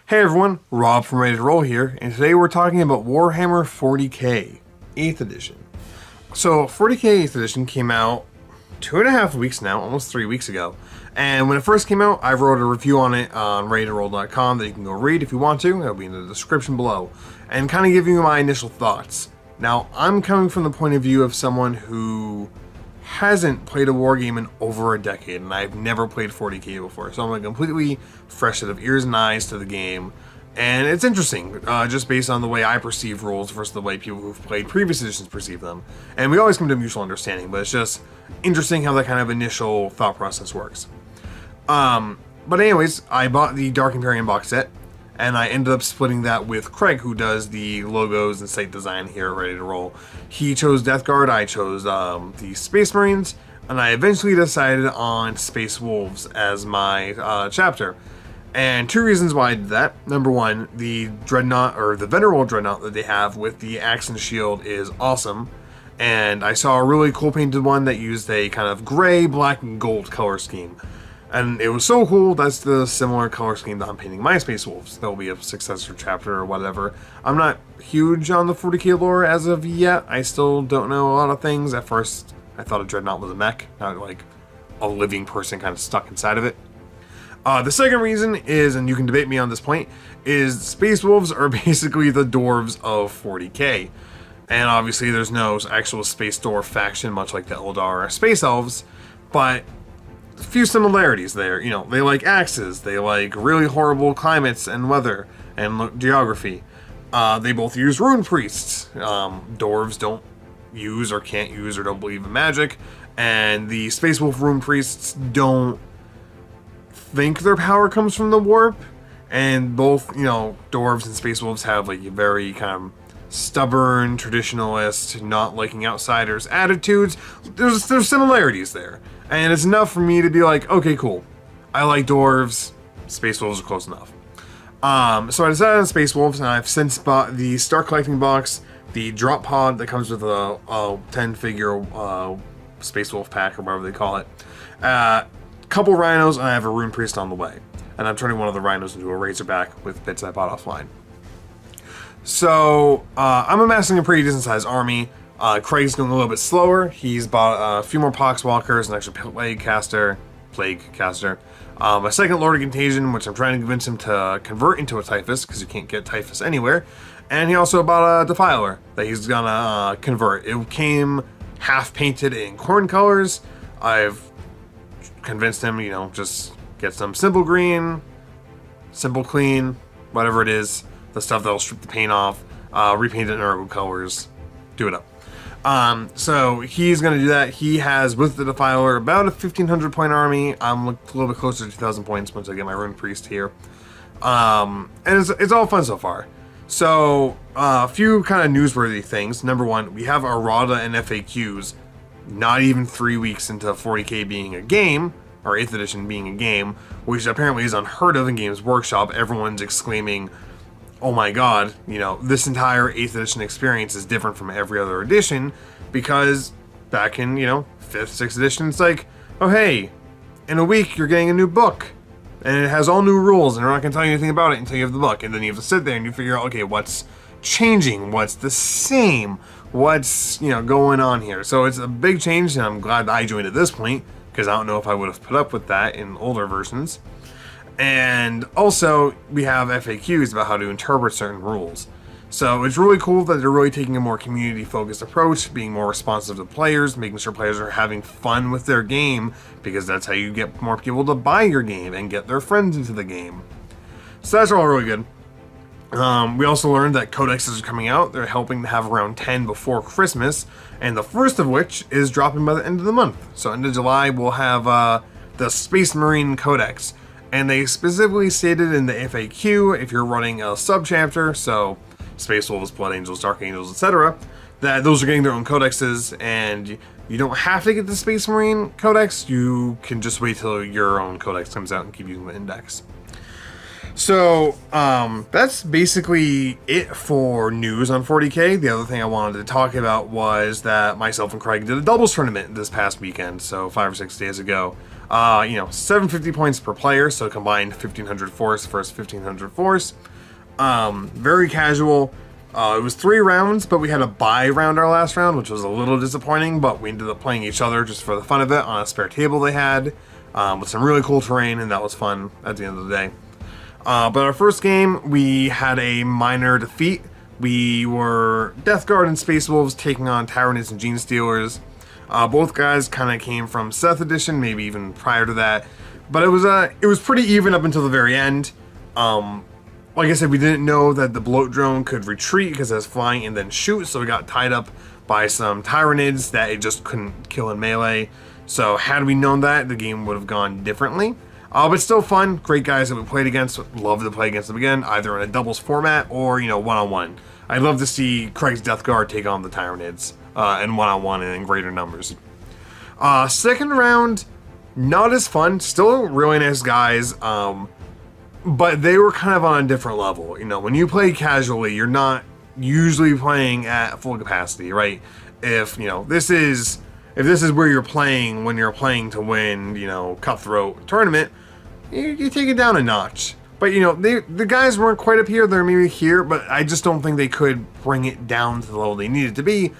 Hey everyone, Rob from Ready to Roll here, and today we're talking about Warhammer 40k, 8th edition. So 40k 8th edition came out 2.5 weeks now, almost 3 weeks ago. And when it first came out, I wrote a review on it on readytoroll.com that you can go read if you want to. It'll be in the description below. And kind of give you my initial thoughts. Now, I'm coming from the point of view of someone who hasn't played a war game in over a decade, and I've never played 40k before, so I'm a completely fresh set of ears and eyes to the game, and it's interesting, just based on the way I perceive rules versus the way people who've played previous editions perceive them, and we always come to a mutual understanding, but it's just interesting how that kind of initial thought process works. But anyways, I bought the Dark Imperium box set, and I ended up splitting that with Craig, who does the logos and site design here at Ready to Roll. He chose Death Guard, I chose the Space Marines, and I eventually decided on Space Wolves as my chapter. And two reasons why I did that. Number one, the Dreadnought, or the Venerable Dreadnought that they have with the axe and shield is awesome. And I saw a really cool painted one that used a kind of gray, black, and gold color scheme. And it was so cool. That's the similar color scheme that I'm painting my Space Wolves. There'll be a successor chapter or whatever. I'm not huge on the 40k lore as of yet. I still don't know a lot of things. At first, I thought a Dreadnought was a mech, not like a living person kind of stuck inside of it. The second reason is, and you can debate me on this point, is Space Wolves are basically the dwarves of 40k. And obviously there's no actual Space Dwarf faction, much like the Eldar Space Elves, but a few similarities there. You know, they like axes, they like really horrible climates and weather and geography. They both use rune priests. Dwarves don't use or can't use or don't believe in magic, and the Space Wolf rune priests don't think their power comes from the warp. And both, you know, dwarves and Space Wolves have like a very kind of stubborn, traditionalist, not liking outsiders attitudes. There's similarities there. And it's enough for me to be like, okay, cool. I like dwarves. Space Wolves are close enough. So I decided on Space Wolves, and I've since bought the Start Collecting box, the drop pod that comes with a 10-figure Space Wolf pack, or whatever they call it. Couple rhinos, and I have a Rune Priest on the way. And I'm turning one of the rhinos into a Razorback with bits I bought offline. So, I'm amassing a pretty decent sized army. Craig's going a little bit slower. He's bought a few more Poxwalkers, an extra Plague Caster, a second Lord of Contagion, which I'm trying to convince him to convert into a Typhus, because you can't get Typhus anywhere. And he also bought a Defiler that he's gonna convert. It came half painted in corn colors. I've convinced him, you know, just get some simple green, simple clean, whatever it is, the stuff that'll strip the paint off, repaint it in Urgo colors, do it up. So he's going to do that. He has, with the Defiler, about a 1,500 point army. I'm a little bit closer to 2,000 points once I get my Rune Priest here. And it's all fun so far. So, a few kind of newsworthy things. Number one, we have errata and FAQs, not even 3 weeks into 40k being a game, or 8th edition being a game, which apparently is unheard of in Games Workshop. Everyone's exclaiming, oh my god, you know, this entire 8th edition experience is different from every other edition, because back in, you know, 5th, 6th edition, it's like, oh hey, in a week you're getting a new book, and it has all new rules, and we're not going to tell you anything about it until you have the book, and then you have to sit there and you figure out, okay, what's changing, what's the same, what's, you know, going on here. So it's a big change, and I'm glad I joined at this point, because I don't know if I would have put up with that in older versions. And also, we have FAQs about how to interpret certain rules. So it's really cool that they're really taking a more community-focused approach, being more responsive to players, making sure players are having fun with their game, because that's how you get more people to buy your game and get their friends into the game. So that's all really good. We also learned that codexes are coming out. They're helping to have around 10 before Christmas, and the first of which is dropping by the end of the month. So end of July, we'll have the Space Marine Codex. And they specifically stated in the FAQ, if you're running a sub-chapter, so Space Wolves, Blood Angels, Dark Angels, etc., that those are getting their own codexes, and you don't have to get the Space Marine Codex, you can just wait till your own codex comes out and keep using the index. So, that's basically it for news on 40k. The other thing I wanted to talk about was that myself and Craig did a doubles tournament this past weekend, so 5 or 6 days ago. You know, 750 points per player, so combined 1500 force versus 1500 force. Very casual. It was 3 rounds, but we had a bye round our last round, which was a little disappointing, but we ended up playing each other just for the fun of it on a spare table they had, with some really cool terrain, and that was fun at the end of the day. But our first game, we had a minor defeat. We were Death Guard and Space Wolves taking on Tyranids and Gene Stealers. Both guys kind of came from Seth Edition, maybe even prior to that. But it was pretty even up until the very end. Like I said, we didn't know that the bloat drone could retreat because it was flying and then shoot, so we got tied up by some Tyranids that it just couldn't kill in melee. So had we known that, the game would have gone differently. But still fun. Great guys that we played against. Love to play against them again, either in a doubles format or, you know, one-on-one. I'd love to see Craig's Death Guard take on the Tyranids in one-on-one and in greater numbers. Second round, not as fun. Still really nice guys, but they were kind of on a different level. You know, when you play casually, you're not usually playing at full capacity, right? If, you know, this is where you're playing when you're playing to win, you know, cutthroat tournament, you take it down a notch. But, you know, the guys weren't quite up here. They're maybe here, but I just don't think they could bring it down to the level they needed to be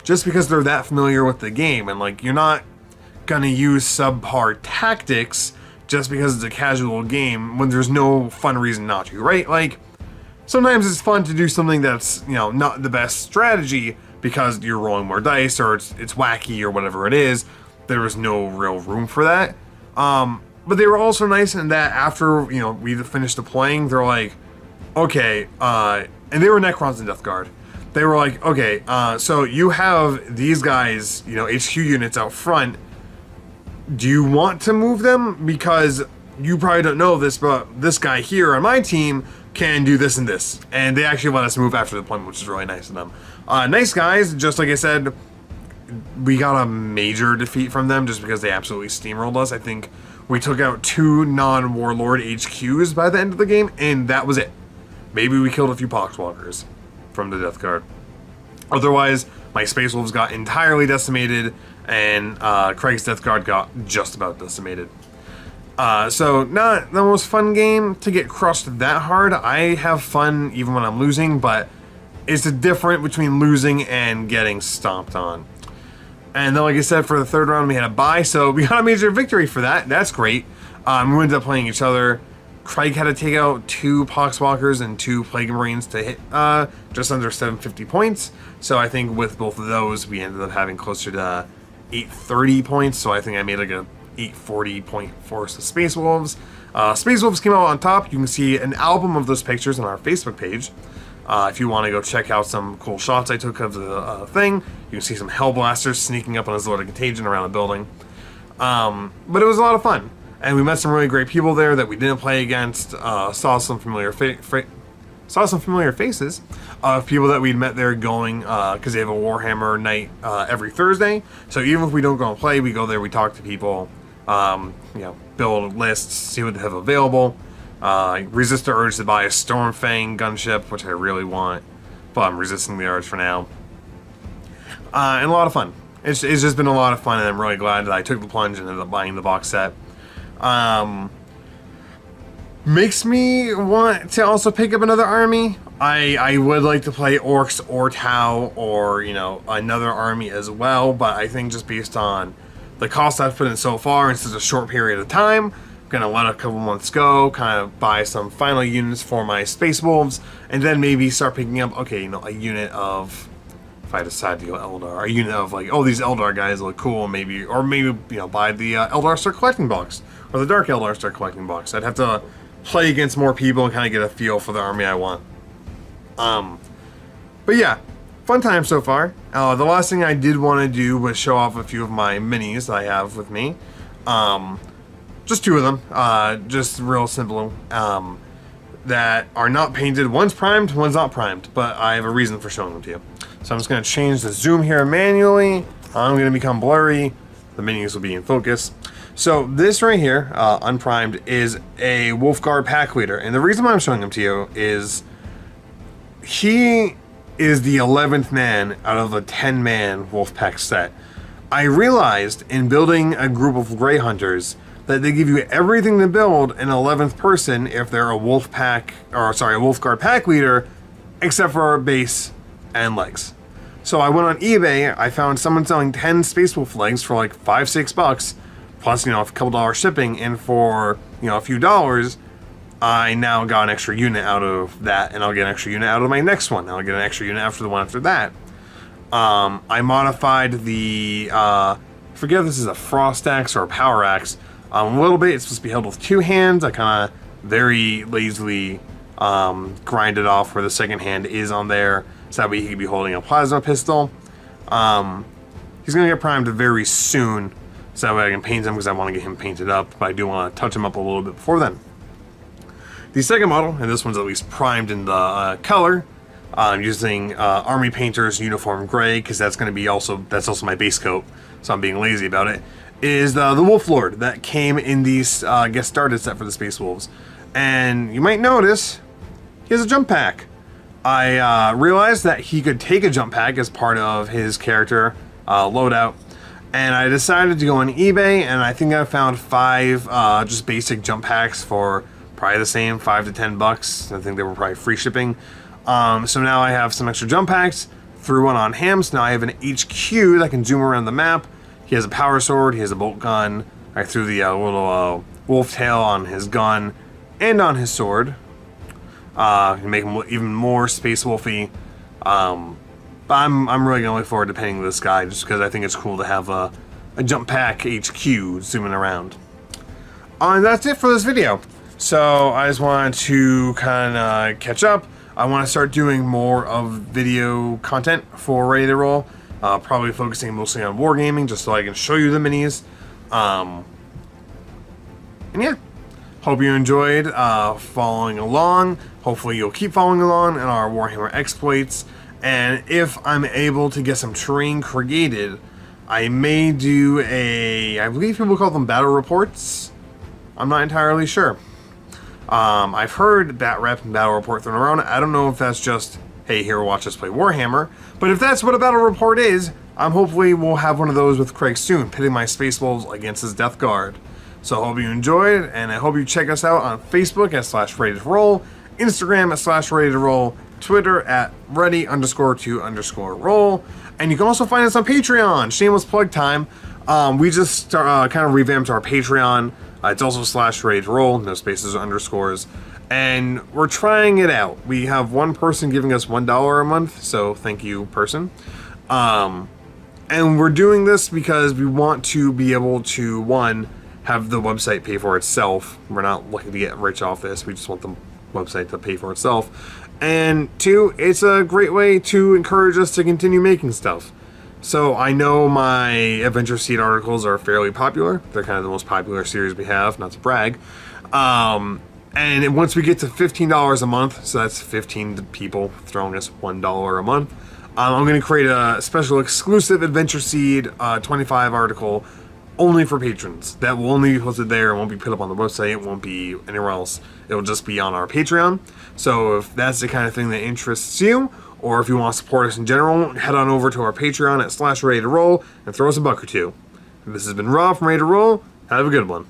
just because they're that familiar with the game. And, like, you're not going to use subpar tactics just because it's a casual game when there's no fun reason not to, right? Like, sometimes it's fun to do something that's, you know, not the best strategy because you're rolling more dice or it's wacky or whatever it is. There was no real room for that. But they were also nice in that after, you know, we finished deploying, they're like, okay, and they were Necrons and Death Guard. They were like, okay, so you have these guys, you know, HQ units out front. Do you want to move them? Because you probably don't know this, but this guy here on my team can do this and this. And they actually let us move after the deployment, which is really nice of them. Nice guys, just like I said, we got a major defeat from them just because they absolutely steamrolled us. I think we took out 2 non-Warlord HQs by the end of the game, and that was it. Maybe we killed a few Poxwalkers from the Death Guard. Otherwise, my Space Wolves got entirely decimated, and Craig's Death Guard got just about decimated. So not the most fun game to get crushed that hard. I have fun even when I'm losing, but it's the difference between losing and getting stomped on. And then, like I said, for the third round, we had a bye, so we got a major victory for that. That's great. We ended up playing each other. Craig had to take out 2 Poxwalkers and 2 Plague Marines to hit just under 750 points. So I think with both of those, we ended up having closer to 830 points. So I think I made like a 840 point force of Space Wolves. Space Wolves came out on top. You can see an album of those pictures on our Facebook page. If you want to go check out some cool shots I took of the thing, you can see some Hellblasters sneaking up on his Lord of Contagion around the building. But it was a lot of fun. And we met some really great people there that we didn't play against. Saw some familiar faces of people that we'd met there going, because they have a Warhammer night every Thursday. So even if we don't go and play, we go there, we talk to people, you know, build lists, see what they have available. Resist the urge to buy a Stormfang gunship, which I really want, but I'm resisting the urge for now. And a lot of fun. It's just been a lot of fun, and I'm really glad that I took the plunge and ended up buying the box set. Makes me want to also pick up another army. I would like to play Orcs or Tau or, you know, another army as well, but I think just based on the cost I've put in so far in such a short period of time, gonna let a couple months go, kind of buy some final units for my Space Wolves, and then maybe start picking up, okay, you know, a unit of, if I decide to go Eldar, a unit of like, oh, these Eldar guys look cool, maybe, or maybe, you know, buy the Eldar Star Collecting Box, or the Dark Eldar Star Collecting Box. I'd have to play against more people and kind of get a feel for the army I want. But yeah, fun time so far. The last thing I did want to do was show off a few of my minis that I have with me. Just 2 of them, just real simple, that are not painted. One's primed, one's not primed, but I have a reason for showing them to you. So I'm just going to change the zoom here manually. I'm going to become blurry. The minis will be in focus. So this right here, unprimed, is a Wolfguard pack leader. And the reason why I'm showing him to you is he is the 11th man out of a 10-man wolf pack set. I realized in building a group of Grey Hunters that they give you everything to build an 11th person if they're a wolf guard pack leader, except for base and legs. So I went on eBay, I found someone selling 10 Space Wolf legs for like $5-6, plus, a couple dollars shipping, and for, a few dollars, I now got an extra unit out of that, and I'll get an extra unit out of my next one. I'll get an extra unit after the one after that. I modified the, I forget if this is a Frost Axe or a Power Axe, a little bit. It's supposed to be held with 2 hands. I kind of very lazily grinded off where the second hand is on there, so that way he could be holding a plasma pistol. He's going to get primed very soon, so that way I can paint him, because I want to get him painted up, but I do want to touch him up a little bit before then. The second model, and this one's at least primed in the color, I'm using Army Painter's Uniform Gray, because that's also my base coat, so I'm being lazy about it, is the Wolf Lord that came in the Get Started set for the Space Wolves. And you might notice he has a jump pack. I realized that he could take a jump pack as part of his character loadout, and I decided to go on eBay, and I think I found 5 just basic jump packs for probably the same, $5 to $10. I think they were probably free shipping. So now I have some extra jump packs, threw one on him, so now I have an HQ that can zoom around the map. He has a power sword, he has a bolt gun. I threw the little wolf tail on his gun and on his sword. Make him even more Space Wolfy. But I'm really gonna look forward to painting this guy, just because I think it's cool to have a jump pack HQ zooming around. And that's it for this video. So I just wanted to kind of catch up. I want to start doing more of video content for Ready to Roll. Probably focusing mostly on wargaming, just so I can show you the minis. And yeah, hope you enjoyed following along. Hopefully you'll keep following along in our Warhammer exploits. And if I'm able to get some terrain created, I may do I believe people call them battle reports. I'm not entirely sure. I've heard Bat Rep and Battle Report thrown around. I don't know if that's just, hey, here, watch us play Warhammer. But if that's what a Battle Report is, hopefully we'll have one of those with Craig soon, pitting my Space Wolves against his Death Guard. So I hope you enjoyed, and I hope you check us out on Facebook at /ReadyToRoll, Instagram at /ReadyToRoll, Twitter at ready_to_roll, and you can also find us on Patreon. Shameless plug time. We just kind of revamped our Patreon. It's also /ReadyToRoll, no spaces or underscores, and we're trying it out. We have one person giving us $1 a month, so thank you, person. And we're doing this because we want to be able to, one, have the website pay for itself. We're not looking to get rich off this. We just want the website to pay for itself. And 2, it's a great way to encourage us to continue making stuff. So I know my Adventure Seed articles are fairly popular. They're kind of the most popular series we have, not to brag. And once we get to $15 a month, so that's 15 people throwing us $1 a month, I'm going to create a special exclusive Adventure Seed 25 article only for patrons. That will only be posted there. It won't be put up on the website. It won't be anywhere else. It'll just be on our Patreon. So if that's the kind of thing that interests you, or if you want to support us in general, head on over to our Patreon at /ReadyToRoll and throw us a buck or two. This has been Robb from Ready to Roll. Have a good one.